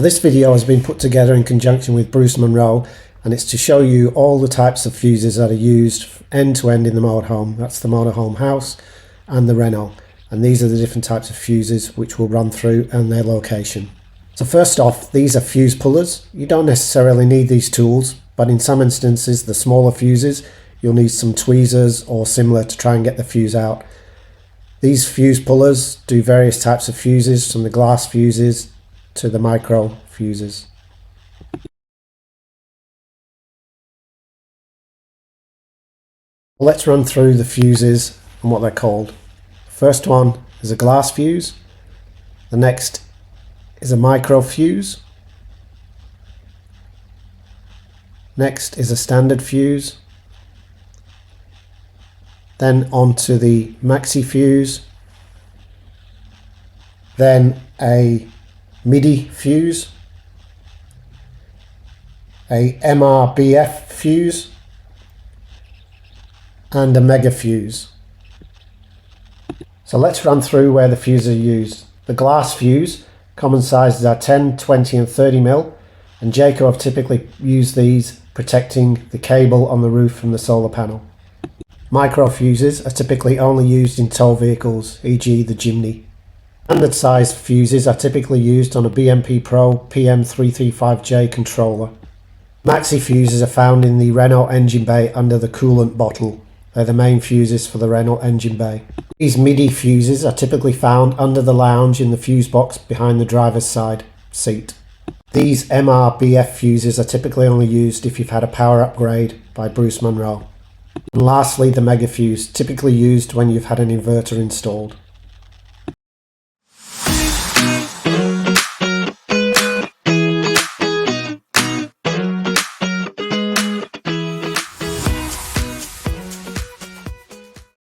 this video has been put together in conjunction with Bruce Munro, and it's to show you all the types of fuses that are used end to end in the motorhome. That's the motorhome house and the Renault. And these are the different types of fuses which we'll run through and their location. So first off, these are fuse pullers. You don't necessarily need these tools, but in some instances, the smaller fuses, you'll need some tweezers or similar to try and get the fuse out. These fuse pullers do various types of fuses, from the glass fuses to the micro fuses. Let's run through the fuses and what they're called. First one is a glass fuse. The next is a micro fuse. Next is a standard fuse. Then on to the maxi fuse. Then a MIDI fuse. A MRBF fuse. And a mega fuse. So let's run through where the fuses are used. The glass fuse, common sizes are 10, 20 and 30 mil, and Jayco have typically used these protecting the cable on the roof from the solar panel. Micro fuses are typically only used in tow vehicles, e.g. the Jimny. Standard size fuses are typically used on a BMP Pro PM335J controller. Maxi fuses are found in the Renault engine bay under the coolant bottle. They're the main fuses for the Renault engine bay. These MIDI fuses are typically found under the lounge in the fuse box behind the driver's side seat. These MRBF fuses are typically only used if you've had a power upgrade by Bruce Munro. And lastly, the mega fuse, typically used when you've had an inverter installed.